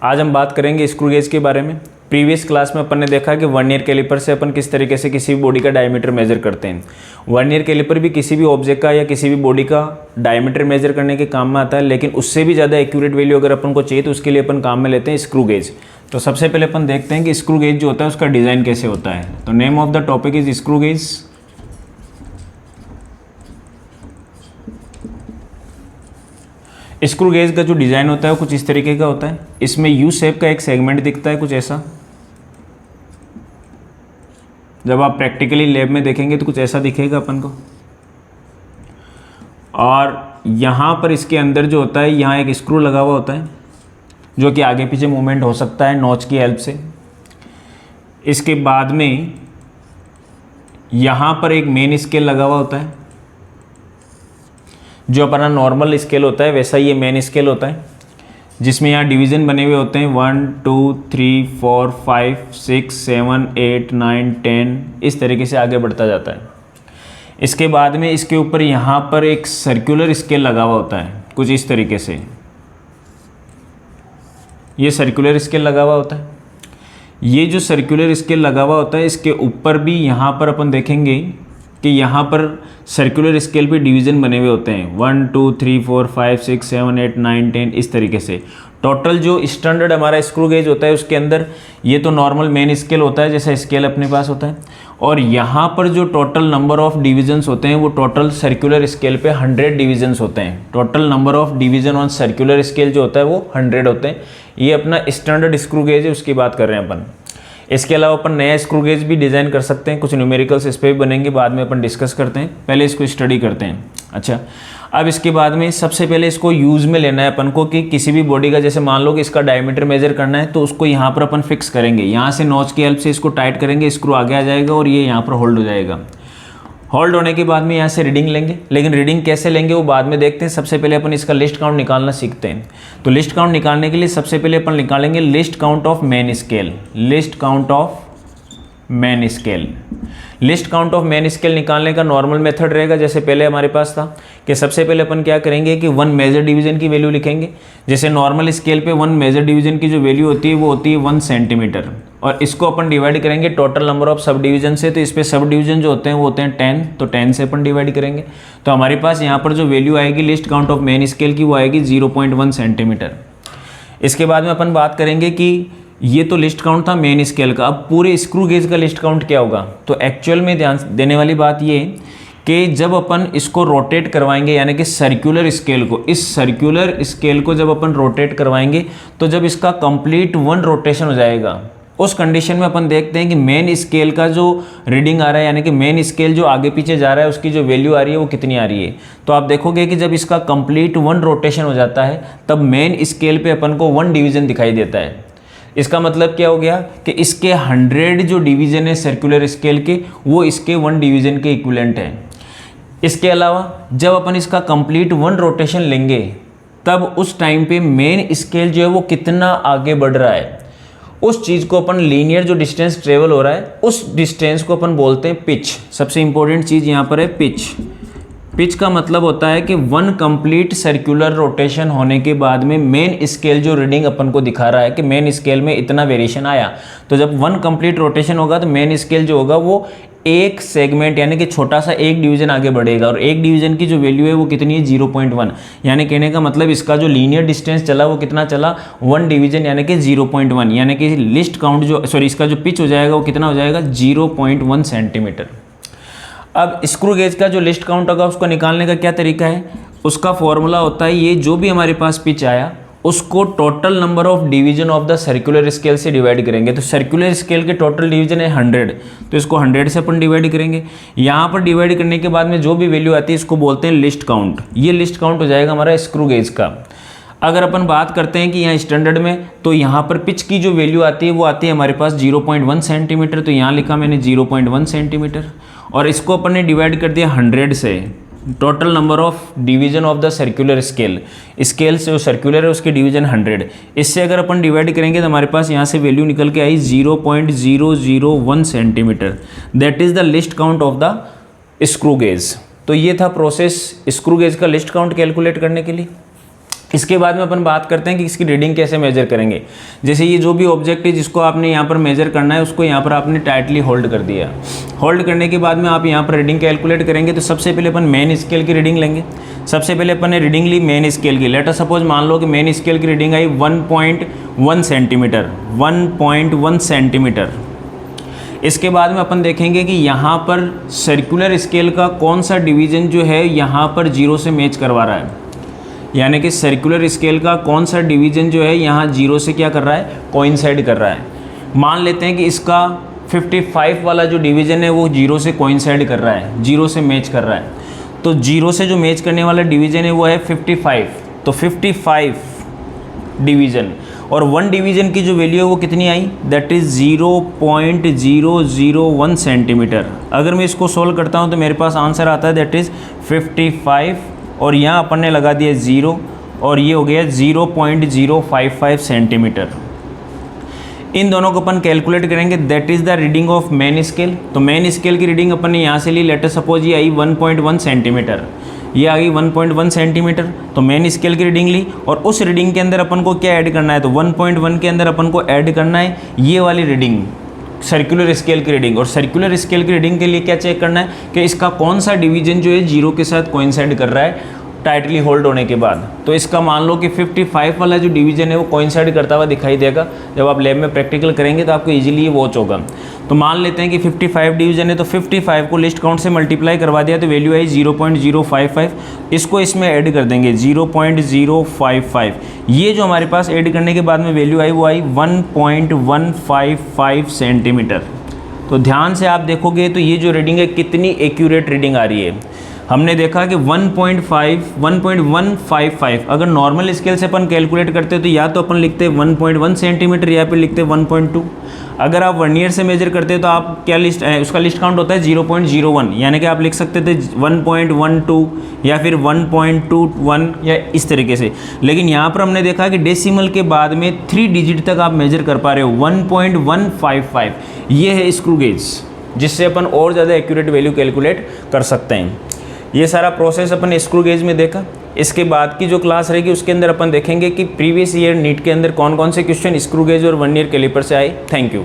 आज हम बात करेंगे स्क्रू गेज के बारे में। प्रीवियस क्लास में अपन ने देखा कि वर्नियर कैलिपर से अपन किस तरीके से किसी भी बॉडी का डायमीटर मेजर करते हैं। वर्नियर कैलिपर भी किसी भी ऑब्जेक्ट का या किसी भी बॉडी का डायमीटर मेजर करने के काम में आता है, लेकिन उससे भी ज़्यादा एक्यूरेट वैल्यू अगर अपन को चाहिए तो उसके लिए अपन काम में लेते हैं स्क्रू गेज। तो सबसे पहले अपन देखते हैं कि स्क्रू गेज जो होता है उसका डिज़ाइन कैसे होता है। तो name of the topic is screw gauge. Screw gauge का जो डिज़ाइन होता है वो कुछ इस तरीके का होता है। इसमें यू शेप का एक सेगमेंट दिखता है कुछ ऐसा। जब आप प्रैक्टिकली लैब में देखेंगे तो कुछ ऐसा दिखेगा अपन को। और यहाँ पर इसके अंदर जो होता है, यहाँ एक स्क्रू लगा हुआ होता है जो कि आगे पीछे मूवमेंट हो सकता है नॉच की हेल्प से। इसके बाद में यहाँ पर एक मेन स्केल लगा हुआ होता है। जो अपना नॉर्मल स्केल होता है वैसा ये मेन स्केल होता है, जिसमें यहाँ डिवीज़न बने हुए होते हैं 1 2 3 4 5 6 7 8 9 10, इस तरीके से आगे बढ़ता जाता है। इसके बाद में इसके ऊपर यहाँ पर एक सर्कुलर स्केल लगा हुआ होता है कुछ इस तरीके से। ये सर्कुलर स्केल लगा हुआ होता है। ये जो सर्कुलर स्केल लगा हुआ होता है इसके ऊपर भी यहाँ पर अपन देखेंगे कि यहाँ पर सर्कुलर स्केल पे डिवीज़न बने हुए होते हैं 1 2 3 4 5 6 7 8 9 10, इस तरीके से। टोटल जो स्टैंडर्ड हमारा स्क्रू गेज होता है उसके अंदर ये तो नॉर्मल मेन स्केल होता है जैसा स्केल अपने पास होता है, और यहाँ पर जो टोटल नंबर ऑफ डिविजन्स होते हैं वो टोटल सर्कुलर स्केल पे 100 डिविजन्स होते हैं। Total number of division on circular scale जो होता है वो 100 होते हैं। ये अपना स्टैंडर्ड स्क्रू गेज है, उसकी बात कर रहे हैं अपन। इसके अलावा अपन नया स्क्रू गेज भी डिज़ाइन कर सकते हैं। कुछ न्यूमेरिकल्स इस पर भी बनेंगे, बाद में अपन डिस्कस करते हैं। पहले इसको स्टडी करते हैं। अच्छा, अब इसके बाद में सबसे पहले इसको यूज़ में लेना है अपन को कि किसी भी बॉडी का, जैसे मान लो कि इसका डायमीटर मेजर करना है तो उसको यहाँ पर अपन फिक्स करेंगे। यहाँ से नॉच की हेल्प से इसको टाइट करेंगे, स्क्रू आगे आ जाएगा और ये यहाँ पर होल्ड हो जाएगा। होल्ड होने के बाद में यहाँ से रीडिंग लेंगे, लेकिन रीडिंग कैसे लेंगे वो बाद में देखते हैं। सबसे पहले अपन इसका लिस्ट काउंट निकालना सीखते हैं। तो लिस्ट काउंट निकालने के लिए सबसे पहले अपन निकालेंगे list count of main scale. List count of main scale. List count of main scale निकालने का नॉर्मल मेथड रहेगा जैसे पहले हमारे पास था कि सबसे पहले अपन क्या करेंगे कि 1 मेजर डिवीजन की वैल्यू लिखेंगे। जैसे नॉर्मल स्केल पे 1 मेजर डिवीजन की जो वैल्यू होती है वो होती है 1 सेंटीमीटर, और इसको अपन डिवाइड करेंगे total number of sub division से। तो इस पे सब डिवीजन जो होते हैं वो होते हैं 10, तो 10 से अपन डिवाइड करेंगे। तो हमारे पास यहाँ पर जो वैल्यू आएगी list count of main scale की वो आएगी 0.1 सेंटीमीटर। इसके बाद में अपन बात करेंगे कि ये तो लिस्ट काउंट था मेन स्केल का। अब पूरे स्क्रू गेज का लिस्ट काउंट क्या होगा? तो एक्चुअल में ध्यान देने वाली बात ये कि जब अपन इसको रोटेट करवाएंगे, यानी कि सर्कुलर स्केल को, इस सर्कुलर स्केल को जब अपन रोटेट करवाएंगे तो जब इसका कंप्लीट 1 रोटेशन हो जाएगा उस कंडीशन में अपन देखते हैं कि मेन स्केल का जो रीडिंग आ रहा है, यानी कि मेन स्केल जो आगे पीछे जा रहा है उसकी जो वैल्यू आ रही है वो कितनी आ रही है। तो आप देखोगे कि जब इसका कंप्लीट 1 रोटेशन हो जाता है तब मेन स्केल पे अपन को 1 डिवीजन दिखाई देता है। इसका मतलब क्या हो गया कि इसके 100 जो डिवीजन है सर्कुलर स्केल के वो इसके 1 डिवीजन के इक्विवेलेंट है। इसके अलावा जब अपन इसका कंप्लीट 1 रोटेशन लेंगे तब उस टाइम पे मेन स्केल जो है वो कितना आगे बढ़ रहा है, उस चीज़ को अपन लीनियर जो डिस्टेंस ट्रेवल हो रहा है उस डिस्टेंस को अपन बोलते हैं पिच। सबसे इंपॉर्टेंट चीज़ यहाँ पर है पिच। पिच का मतलब होता है कि 1 कंप्लीट सर्कुलर रोटेशन होने के बाद में मेन स्केल जो रीडिंग अपन को दिखा रहा है कि मेन स्केल में इतना वेरिएशन आया। तो जब 1 कंप्लीट रोटेशन होगा तो मेन स्केल जो होगा वो एक सेगमेंट, यानी कि छोटा सा एक डिवीजन आगे बढ़ेगा, और एक डिवीजन की जो वैल्यू है वो कितनी है 0.1। यानी कहने का मतलब इसका जो लीनियर डिस्टेंस चला वो कितना चला 1 डिवीजन, यानी कि 0.1। यानी कि लिस्ट काउंट जो इसका जो पिच हो जाएगा वो कितना हो जाएगा 0.1 सेंटीमीटर। अब स्क्रू गेज का जो लिस्ट काउंट होगा उसको निकालने का क्या तरीका है? उसका फॉर्मूला होता है ये जो भी हमारे पास पिच आया उसको total number of division of the circular scale से डिवाइड करेंगे। तो सर्कुलर स्केल के टोटल डिवीजन है 100, तो इसको 100 से अपन डिवाइड करेंगे। यहाँ पर डिवाइड करने के बाद में जो भी वैल्यू आती है इसको बोलते हैं लिस्ट काउंट। ये लिस्ट काउंट हो जाएगा हमारा स्क्रू गेज का। अगर अपन बात करते हैं कि यहाँ स्टैंडर्ड में, तो यहाँ पर पिच की जो वैल्यू आती है वो आती है हमारे पास 0.1 सेंटीमीटर। तो यहाँ लिखा मैंने 0.1 सेंटीमीटर, और इसको अपन ने डिवाइड कर दिया 100 से। Total number of division of the circular scale, scale से जो सर्कुलर है उसके डिवीजन 100। इससे अगर अपन डिवाइड करेंगे तो हमारे पास यहाँ से वैल्यू निकल के आई 0.001 centimetre. That is the list count of the screw gauge. तो ये था प्रोसेस स्क्रू गेज का लिस्ट काउंट कैलकुलेट करने के लिए। इसके बाद में अपन बात करते हैं कि इसकी रीडिंग कैसे मेजर करेंगे। जैसे ये जो भी ऑब्जेक्ट है जिसको आपने यहाँ पर मेजर करना है, उसको यहाँ पर आपने टाइटली होल्ड कर दिया। होल्ड करने के बाद में आप यहाँ पर रीडिंग कैलकुलेट करेंगे। तो सबसे पहले अपन मेन स्केल की रीडिंग लेंगे। सबसे पहले अपन ने रीडिंग ली मेन स्केल की। लेट अस सपोज मान लो कि मेन स्केल की रीडिंग आई 1.1 सेंटीमीटर, 1.1 सेंटीमीटर। इसके बाद में अपन देखेंगे कि यहाँ पर सर्कुलर स्केल का कौन सा डिवीज़न जो है यहाँ पर 0 से मैच करवा रहा है, यानी कि सर्कुलर स्केल का कौन सा डिवीज़न जो है यहाँ 0 से क्या कर रहा है, कोइंसाइड कर रहा है। मान लेते हैं कि इसका 55 वाला जो डिवीज़न है वो 0 से कोइंसाइड कर रहा है, 0 से मैच कर रहा है। तो 0 से जो मैच करने वाला डिवीज़न है वो है 55। तो 55 डिवीज़न और 1 डिवीज़न की जो वैल्यू है वो कितनी आई, दैट इज़ 0.001 सेंटीमीटर। अगर मैं इसको सोल्व करता हूँ तो मेरे पास आंसर आता है दैट इज़ 55 और यहाँ अपन ने लगा दिया 0 और ये हो गया 0.055 सेंटीमीटर। इन दोनों को अपन कैलकुलेट करेंगे, that is the reading of main scale. तो मेन स्केल की रीडिंग अपन ने यहाँ से ली। लेट अस सपोज ये आई 1.1 सेंटीमीटर, ये आ गई 1.1 सेंटीमीटर। तो मेन स्केल की रीडिंग ली और उस रीडिंग के अंदर अपन को क्या ऐड करना है, तो 1.1 के अंदर अपन को ऐड करना है ये वाली रीडिंग, सर्कुलर स्केल की रीडिंग। और सर्कुलर स्केल की रीडिंग के लिए क्या चेक करना है कि इसका कौन सा डिवीजन जो है 0 के साथ कोइंसाइड कर रहा है टाइटली होल्ड होने के बाद। तो इसका मान लो कि 55 वाला जो डिवीजन है वो कोइंसाइड करता हुआ दिखाई देगा। जब आप लैब में प्रैक्टिकल करेंगे तो आपको इजीली ये वॉच होगा। तो मान लेते हैं कि 55 डिवीजन है, तो 55 को लिस्ट काउंट से मल्टीप्लाई करवा दिया तो वैल्यू आई 0.055। इसको इसमें ऐड कर देंगे 0.055। ये जो हमारे पास ऐड करने के बाद में वैल्यू आई वो आई 1.155 सेंटीमीटर। तो ध्यान से आप देखोगे तो ये जो रीडिंग है कितनी एक्यूरेट रीडिंग आ रही है। हमने देखा कि 1.155 अगर नॉर्मल स्केल से अपन कैलकुलेट करते तो या तो अपन लिखते 1.1 सेंटीमीटर या फिर लिखते 1.2। अगर आप वर्नियर से मेजर करते तो आप क्या लिस्ट उसका लिस्ट काउंट होता है 0.01, यानी कि आप लिख सकते थे 1.12 या फिर 1.21 या इस तरीके से। लेकिन यहाँ पर हमने देखा कि डेसिमल के बाद में 3 डिजिट तक आप मेजर कर पा रहे हो 1.155। ये है स्क्रू गेज, जिससे अपन और ज़्यादा एक्यूरेट वैल्यू कैलकुलेट कर सकते हैं। ये सारा प्रोसेस अपन स्क्रू गेज में देखा। इसके बाद की जो क्लास रहेगी उसके अंदर अपन देखेंगे कि प्रीवियस ईयर नीट के अंदर कौन कौन से क्वेश्चन स्क्रू गेज और वर्नियर कैलिपर से आए। Thank you.